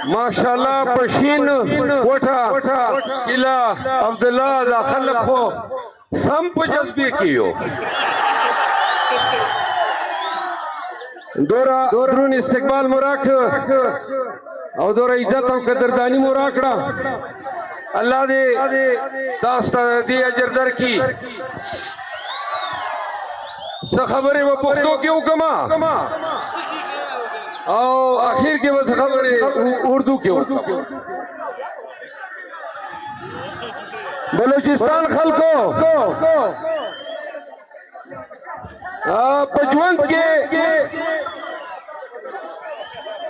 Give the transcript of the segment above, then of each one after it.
माशाल्लाह पशीन कोठा किला अब्दुल्ला दाखल खो संप जज्बे कियो दोरा दरून इस्तेकबाल मुराक और दोरा इज्जत और कदरदानी मुराकड़ा अल्लाह दे दास्ता दी अजरदर की खबरें वो पुख्तों क्यों कमा और आखिर के बस खबरें उर्दू क्यों बलूचिस्तान खलको पजवंत के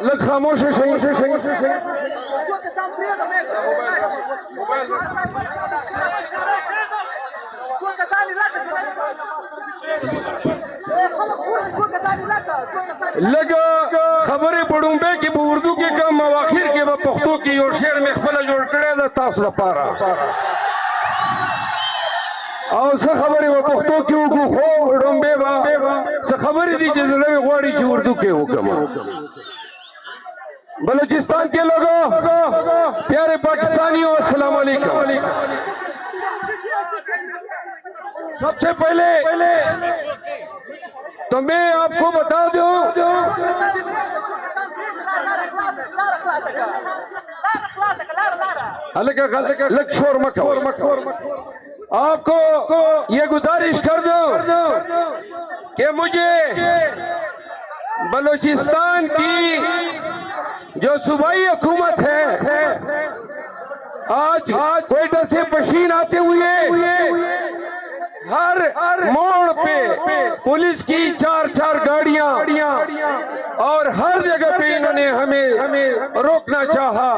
लग खामोश लगा खबरें पढ़ूं बे कि उर्दू के कम मवाखिर के पुख्तों की और शेर में खपला जोड़ करे तासला पारा और से खबरें वो पुख्तों की खो डोंबे से खबरें दी जजरे में गोड़ी की उर्दू के हुक्म बलूचिस्तान के लोगों प्यारे पाकिस्तानियों अस्सलाम वालेकुम। सबसे पहले तो मैं आपको बता दूं आपको ये गुजारिश कर दो कि मुझे बलूचिस्तान की जो सूबाई हुकूमत है आज कोयटा से पशीन आते हुए हर मोड़ पे पुलिस की चार गाड़ियां और हर जगह पे इन्होंने हमें रोकना चाहा।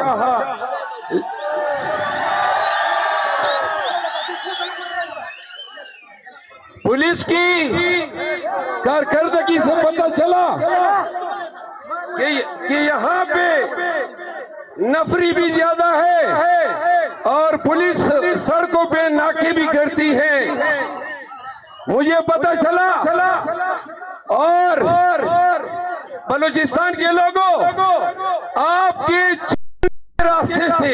पुलिस की कारकर्दगी से पता चला कि यहाँ पे नफरी भी ज्यादा है और पुलिस सड़कों पे नाके भी करती है। मुझे पता चला और बलूचिस्तान के लोगों आपके रास्ते से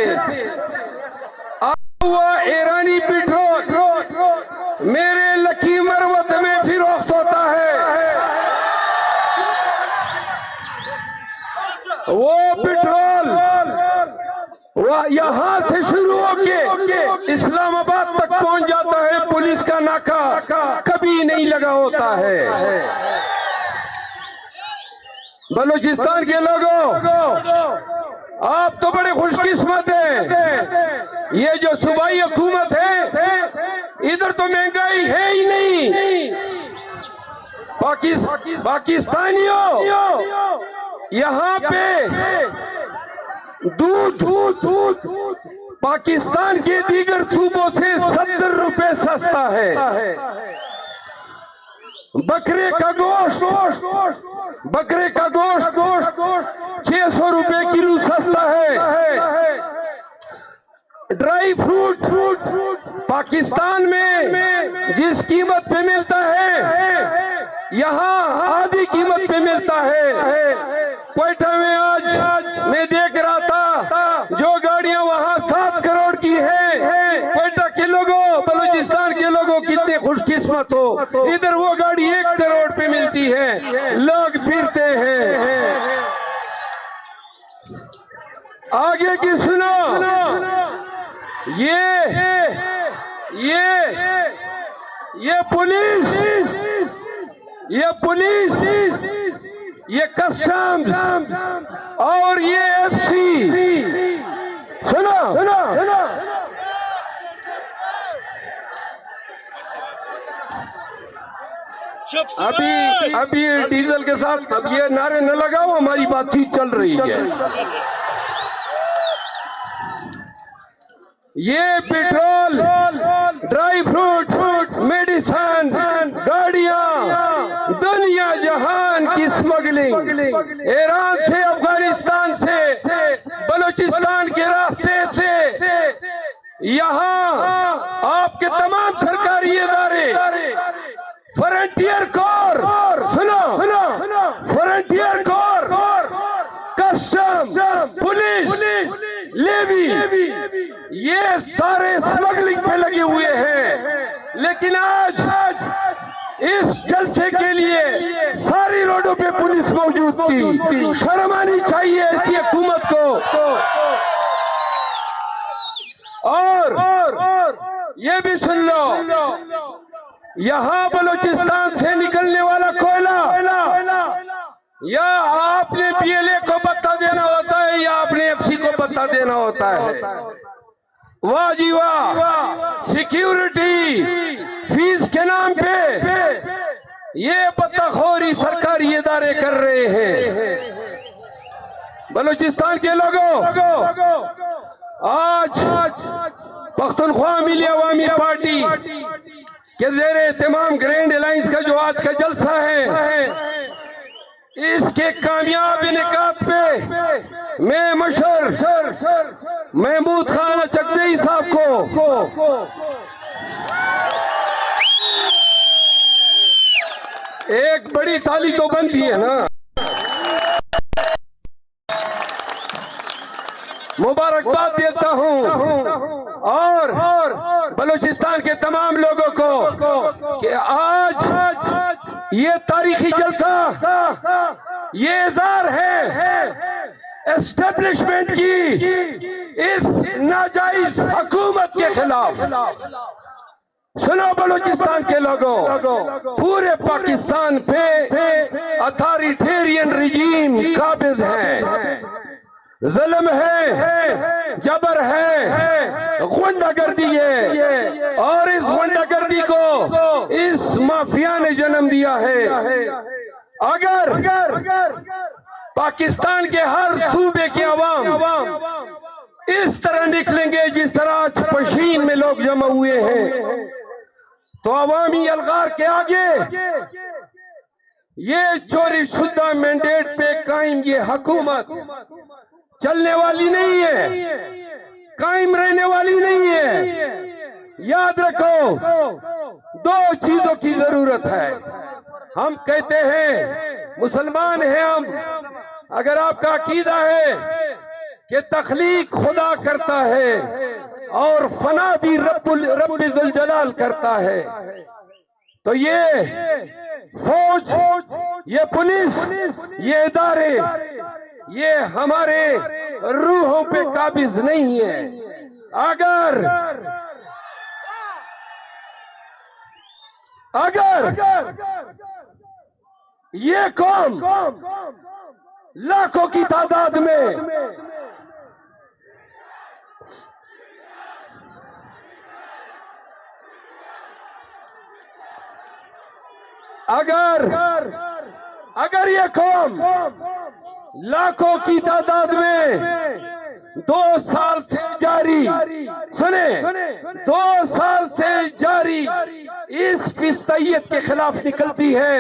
हुआ ईरानी पेट्रोल मेरे लकी मरवत में फिरोख्त होता है। वो पेट्रोल यहाँ से शुरू होके इस्लामाबाद तक पहुंच जाता है। पुलिस का नाका कभी नहीं लगा होता है। बलूचिस्तान के लोगों आप तो बड़े खुशकिस्मत हैं। ये जो सूबाई हुकूमत है इधर तो महंगाई है ही नहीं। पाकिस्तानियों यहाँ पे दूध पाकिस्तान के दीगर सूबों से 70 रुपए सस्ता है। बकरे का गोश्त 600 रुपए किलो सस्ता है। ड्राई फ्रूट पाकिस्तान में जिस कीमत पे मिलता है यहाँ आधी कीमत पे मिलता है। कोयटा में आज मैं देख रहा था जो गाड़ियां वहां 7 करोड़ की है। कोयटा के लोगों बलूचिस्तान के लोगों कितने खुशकिस्मत हो, इधर वो गाड़ी 1 करोड़ पे मिलती है। लोग फिरते हैं। आगे की सुनो, ये पुलिस ये कस्टम्स और ये एफसी सुनो अभी डीजल के साथ अब ये नारे न लगाओ, हमारी बातचीत चल रही है। ये पेट्रोल, ड्राई फ्रूट, मेडिसिन, गाड़ियां, दुनिया जहान की स्मगलिंग ईरान से, अफगानिस्तान से, बलूचिस्तान के रास्ते से यहाँ आपके तमाम सरकारी इदारे फ्रंटियर कोर, सुनो, frontier corps, custom, police, levy, ये सारे स्मगलिंग पे लगे हुए हैं। लेकिन आज इस जलसे के लिए सारी रोडों पे पुलिस मौजूद थी। शर्म आनी चाहिए ऐसी हुकूमत को। और ये भी सुन लो, यहाँ बलूचिस्तान से निकलने वाला कोयला या आपने पीएलए को पत्ता देना होता है या आपने एफसी को पत्ता देना होता है। वाह जी वाह, सिक्योरिटी फीस के नाम पे ये पत्ताखोरी सरकारी इदारे कर रहे हैं। बलूचिस्तान के लोगों, आज पख्तूनख्वा मिली अवामी पार्टी के ज़ेरे तमाम ग्रैंड अलायंस का जो आज का जलसा है, इसके कामयाब इनेकाद पे मैं मशहूर महमूद खान चकदेई साहब को एक बड़ी ताली तो बनती है ना, मुबारकबाद देता हूं। और बलूचिस्तान के तमाम लोगों को कि आज ये तारीखी जलसा ये इज़हार है एस्टेब्लिशमेंट की इस नाजायज हुकूमत के खिलाफ। सुनो बलूचिस्तान के लोगों, पूरे पाकिस्तान पे अथॉरिटेरियन रिजीम काबिज है, जुल्म है, जबर है, गुंडागर्दी है। और इस गुंडागर्दी को इस माफिया ने जन्म दिया है। अगर पाकिस्तान के हर सूबे के अवाम इस तरह निकलेंगे जिस तरह आज पशीन में लोग जमा हुए हैं, तो अवामी अलगार के आगे ये चोरी शुदा मैंडेट पे कायम ये हुकूमत चलने वाली नहीं है, कायम रहने वाली नहीं है। याद रखो, दो चीजों की जरूरत है। हम कहते हैं मुसलमान हैं हम, अगर आपका अकीदा है कि तख्लीक खुदा करता है और फना भी रब्बुल जलाल करता है, तो ये फौज, ये पुलिस, ये इदारे, ये हमारे रूहों पे काबिज नहीं है। अगर ये कौम लाखों की तादाद में अगर ये कौम लाखों की तादाद में 2 साल से जारी, सुने, 2 साल से जारी इस फिस्तैयत के खिलाफ निकलती है,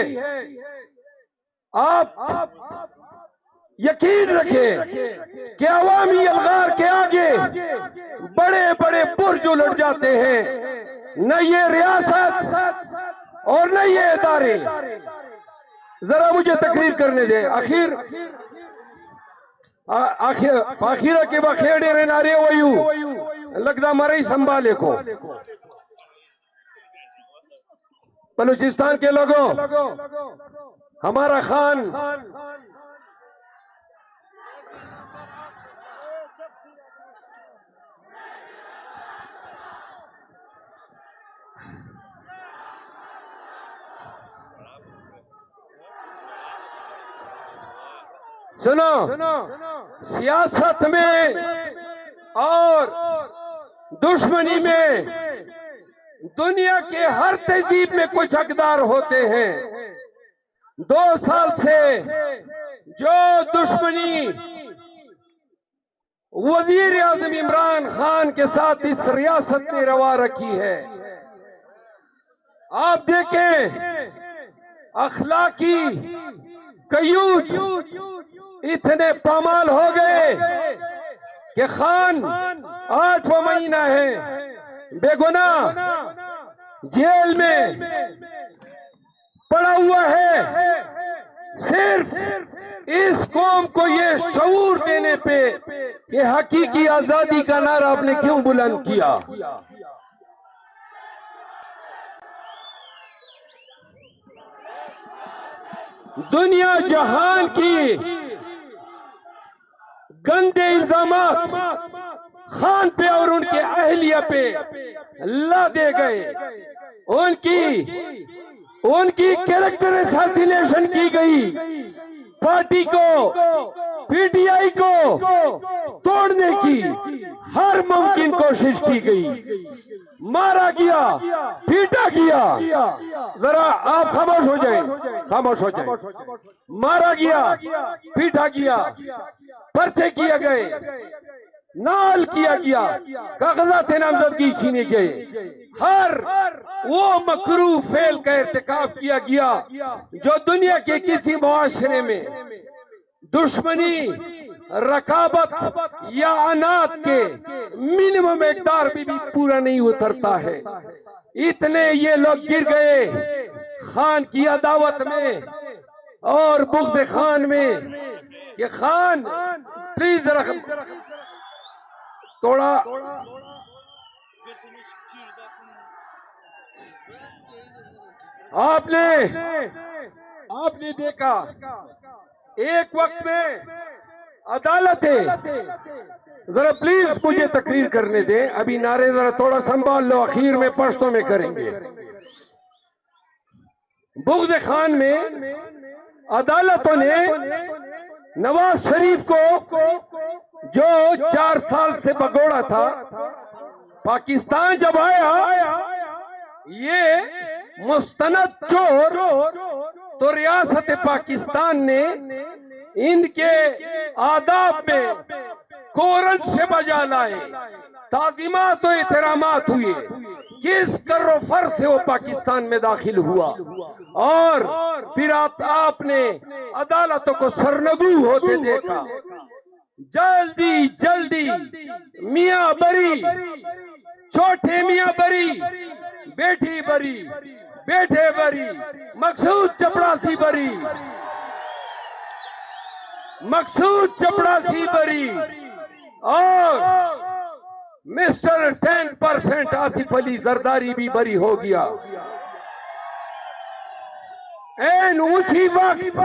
आप यकीन रखें कि अवामी अलगार के आगे बड़े बड़े बुर्ज उलट जाते हैं। न ये रियासत और न ये इदारे। जरा मुझे तकरीर करने दे। आखिर के बखेड़े रे नारे वयू लगदा मरे संभाले को। बलूचिस्तान के लोगों, हमारा खान सुनो, सियासत में और दुश्मनी में दुनिया के हर तहजीब में कुछ हकदार होते हैं। 2 साल से जो दुश्मनी वजीर आजम इमरान खान के साथ इस रियासत ने रवा रखी है, आप देखें अखलाकी कयूज इतने पामाल हो गए कि खान 8वां महीना है बेगुनाह जेल में पड़ा हुआ है। सिर्फ इस कौम को ये शऊर देने पे कि हकीकी आजादी का नारा आपने क्यों बुलंद किया। दुनिया जहान की गंदे इल्जामात खान पे और उनके अहलिया पे लादे गए, उनकी कैरेक्टर असैसिनेशन की गई, पार्टी को, पीटीआई को तोड़ने की हर मुमकिन कोशिश की गई, मारा गया, पीटा गया। जरा आप खामोश हो जाएं, खामोश हो जाएं। मारा गया, पीटा गया, पर्चे किए गए, नाल किया गया, कागजात नामजदगी छीने गए, हर वो मकरू फेल का इर्तिकाब किया गया जो दुनिया के किसी मुआशरे में दुश्मनी, रकाबत या अनाथ के मिनिमम मकदार भी पूरा नहीं उतरता है। इतने ये लोग गिर गए खान की अदावत में और बुग़्ज़ खान में कि खान प्लीज थोड़ा आपने देखा एक वक्त में अदालत है। जरा प्लीज मुझे तकरीर करने दें, अभी नारे जरा थोड़ा संभाल लो, आखिर में पश्तो में करेंगे। बुग़्ज़ खान में अदालतों ने नवाज शरीफ को जो 4 साल से भगोड़ा था, पाकिस्तान जब आया ये मुस्तनद चोर, तो रियासत पाकिस्तान ने इनके आदाब में कोरन से बजा लाए, ताज़ीमात और एहतरामात हुए। किस करो फर से वो पाकिस्तान में दाखिल हुआ और फिर आपने अदालतों को सरनगू होते देखा। जल्दी जल्दी मियां बरी, छोटे मियां बरी, बेटी बरी, बेटे बरी, मकसूद चपड़ासी बरी, मकसूद चपड़ासी बरी और मिस्टर 10% आसिफ अली जरदारी भी बरी हो गया। एन उसी वक्त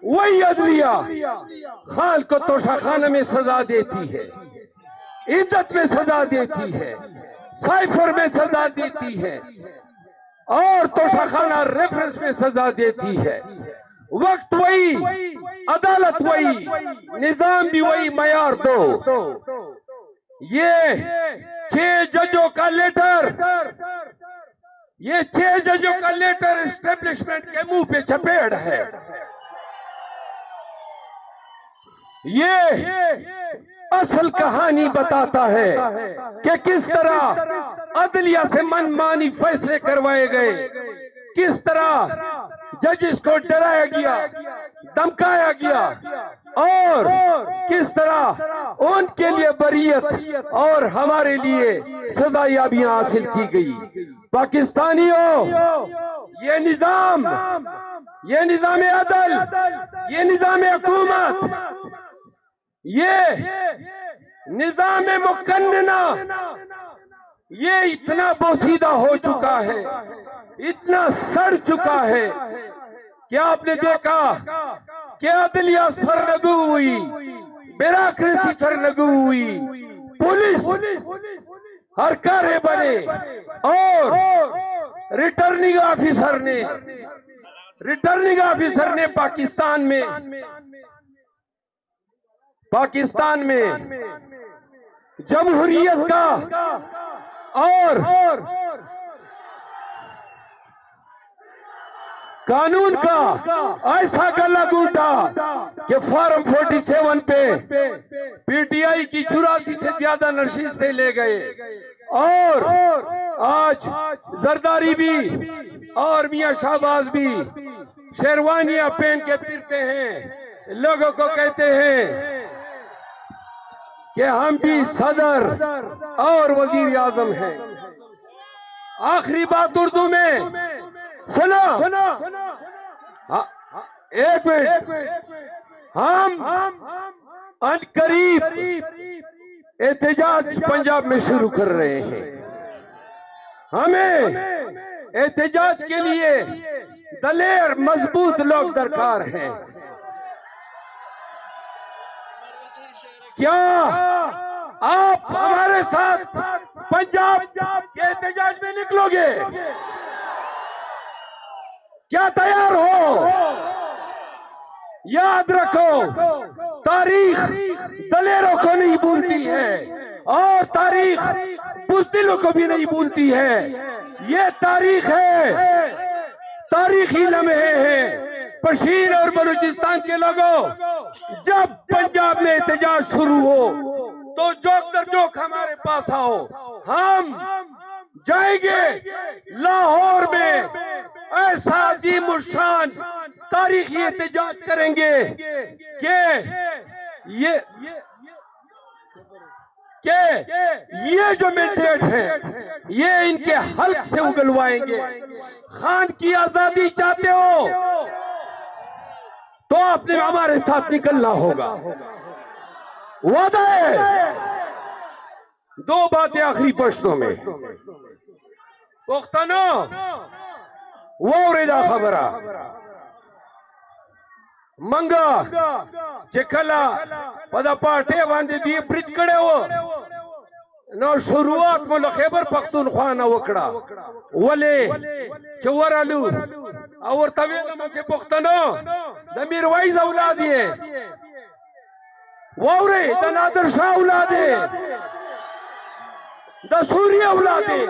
वही अदलिया खान को तोशाखाना में सजा देती है, इद्दत में सजा देती है, साइफर में सजा देती है और तोशाखाना रेफरेंस में सजा देती है। वक्त वही, अदालत वही, निजाम भी वही, मयार दो। ये 6 जजों का लेटर, ये 6 जजों का लेटर एस्टेब्लिशमेंट के मुंह पे चपेट है। ये असल कहानी बताता है कि किस तरह अदलिया से मनमानी फैसले करवाए गए, किस तरह जजेस को डराया गया, धमकाया गया और किस तरह उनके लिए बरियत और हमारे लिए सजायाबियां हासिल की गई। पाकिस्तानियों, ये निजाम अदल, ये निजाम हुकूमत, ये निजाम मुकन्नना, ये इतना बोसीदा हो चुका है, इतना सड़ चुका है कि आपने देखा कि अदलिया सरनगू हुई, ब्यूरोक्रेसी सरनगू हुई, पुलिस हरकारे बने और रिटर्निंग ऑफिसर ने पाकिस्तान में जमहूरियत का और कानून का ऐसा गला घूंटा कि फॉर्म 47 पे पीटीआई की 84 से ज्यादा नशीसें ले गए और आज जरदारी भी और मियां शाहबाज भी शेरवानियां पहन के फिरते हैं, लोगों को कहते हैं कि हम भी सदर और वजीर आजम हैं। आखिरी बात उर्दू में सुनो, एक मिनट, हम अनकरीब एहतजाज पंजाब में शुरू कर रहे हैं। हमें एहतजाज के लिए दलेर मजबूत लोग दरकार हैं। क्या आप हमारे साथ पंजाब के एहतजाज में निकलोगे? क्या तैयार हो? याद रखो, तारीख दलेरों को नहीं भूलती है और तारीख बुज़दिलों को भी नहीं भूलती है। ये तारीख है, तारीखी लम्हे हैं। पश्मीना और बलूचिस्तान के लोगों, जब पंजाब में एहतजाज शुरू हो तो जोक दर जोक हमारे पास आओ। हम जाएंगे लाहौर में, ऐसा अजीम शान तारीखी एहतजाज करेंगे कि ये जो मैंडेट है ये इनके हल्क से उगलवाएंगे। खान की आजादी चाहते हो तो आपने हमारे साथ निकलना होगा, वादा है। दो बातें आखिरी पश्तों में। पुख्तनो वो रेदा खबरा मंगा चिखला पदा पाटे बांधे दी ब्रिज कड़े हो न शुरुआत में खैबर पख्तूनख्वा न वकड़ा वले चवर आलू और तवेद मुझे पुख्तनो द मीरवाइज औलाद है वावरे द नादर शाह औलाद है द सूर्य औलाद है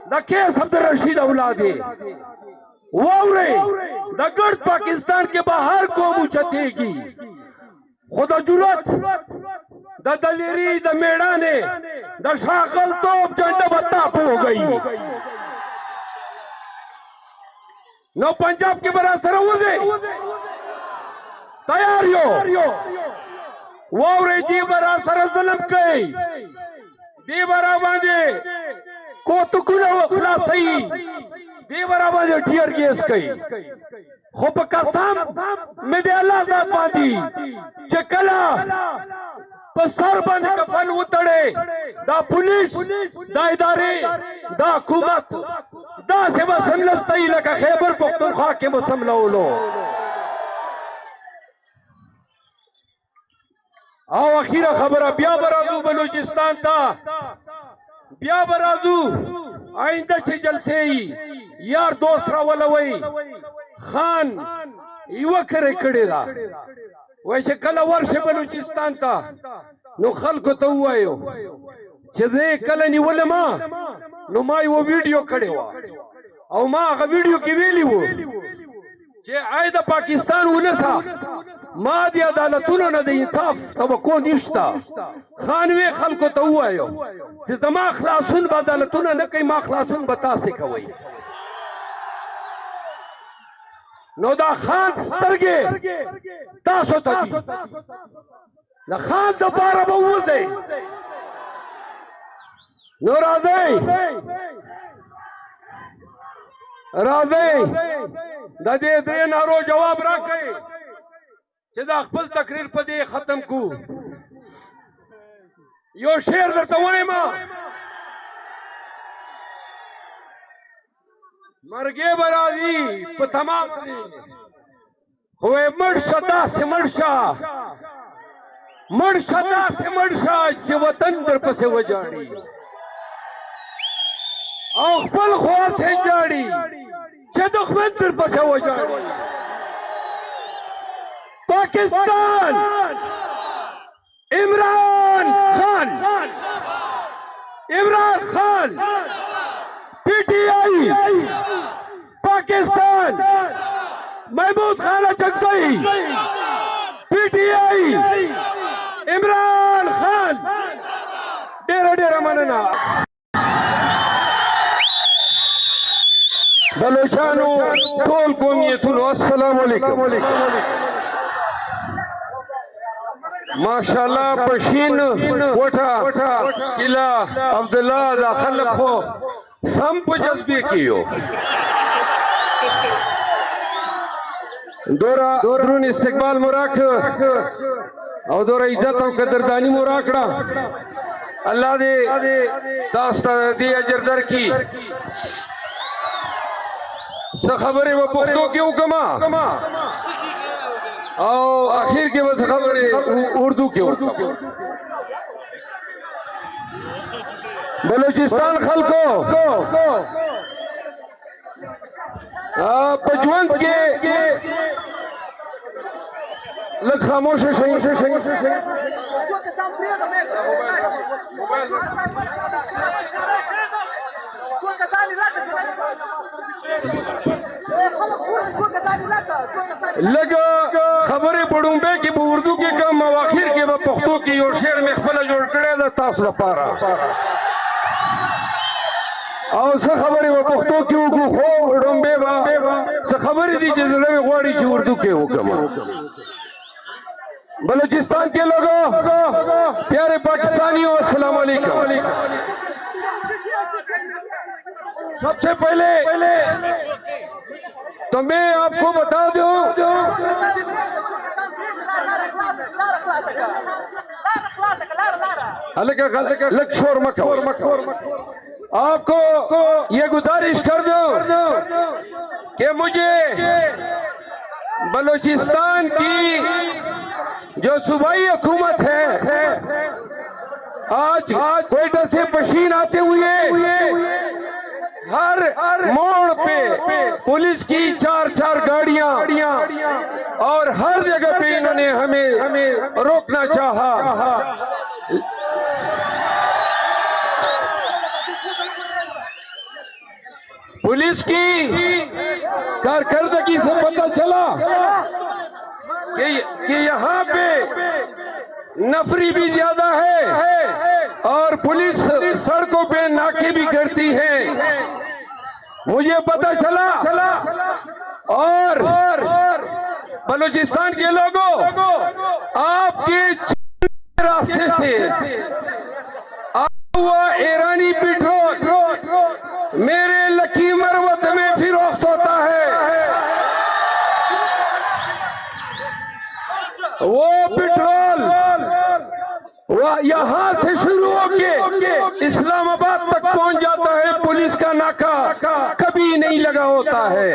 द केस अब्दुल रशीद औलाद है वावरे द गर्द पाकिस्तान के बाहर कौम उछतेगी खुदा जुरत द दलेरी द मेड़ाने द शाकल तोप झंडा बत्ताप हो गई नो पंजाब के बरा सरवदे तैयारियो वावरे जी बरा सरजलम कई दी बरा बांधे को तुकुना वखला सही दी बरा बांधे टियर गैस कई खुब कसम में दे अल्लाह जात बांधी चकला पसर बंद कफन उतड़े दा पुलिस दा इदारे दा हुकूमत दा से वसमलस तई लका खैबर पख्तूनख्वा के मुसमलौलो आओ अखीरा खबर बिया बराजू बलूचिस्तान था बिया बराजू आइंदा से जलसे ही यार दोसरा वाला वही खान युवक कड़ेला वैसे कल वर्ष बलूचिस्तान था नो खल को तो हुआ चले कल नहीं बोले माँ नो माई वो वीडियो खड़े हुआ और माँ का वीडियो की वेली वो जे आए दा पाकिस्तान उलसा माँ दी अदालतों ने दे इंसाफ तब को निश्ता खानवे खल को तो हुआ जे जमा खलासुन अदालतों ने कई माँ खलासुन बता से कवई नौदा खान सरगे तासो तकी न खान दोबारा बहु दे नो राजे दे दे नारो जवाब रखे चदा खपल तकरीर पदे खत्म को यो शेर दरतवाए मां मरगे बराजी तमाम हुए मर्शदा से मर्शा मर्शदा से मर्शा च वतन पर पसे वजाड़ी अखबल ख्वा से जाड़ी च दुश्मन पर पसे वजाड़ी पाकिस्तान इमरान खान पीटीआई पाकिस्तान महमूद खान चकसई पीटीआई इमरान खान डेरा डेरा मनना बलोचानो टोल कौमियतुन अस्सलाम वालेकुम माशाल्लाह पशीन कोठा किला अब्दुल्ला दाखल खो संप जज्बे कियो दौरा दरून इस्तकबाल मुराक और दौरा इज्जत और कदरदानी मुराकड़ा अल्लाह दे दास्ता दे अजर दर की खबरें वो पुख्तों के हुक्मा और आखिर के बस खबरें उर्दू के हुक्मा बलूचिस्तान खलको पचवंत के लग खामोश लगा खबरें पढ़ूंबे कि उर्दू के कम मवाखिर के पुख्तों की और शेर में खपला जोड़ करे तासला पारा और खबरें वो पुख्तों की खो डुम्बे खबरें दी जिले में गुआड़ी की उर्दू के हुक्म बलूचिस्तान के लोगों प्यारे पाकिस्तानियों अस्सलाम वालेकुम। सबसे पहले तो मैं आपको बता दूं आपको ये गुजारिश कर दूं कि मुझे बलूचिस्तान की जो सूबाई हुकूमत है आज क्वेटा से पशीन आते हुए हर मोड़ पे पुलिस की चार गाड़ियां और हर जगह पे इन्होंने हमें रोकना चाहा। पुलिस की कारकर्दगी से पता चला कि यहाँ पे नफरी भी ज्यादा है और पुलिस सड़कों पे नाके भी करती है। मुझे पता चला और बलूचिस्तान के लोगों आपके रास्ते से हुआ ईरानी पेट्रोल मेरे लकी मरवत में फिरोख्त होता है। वो पेट्रोल यहाँ से शुरू होके इस्लामाबाद तक पहुंच जाता है। पुलिस का नाका कभी नहीं लगा होता है।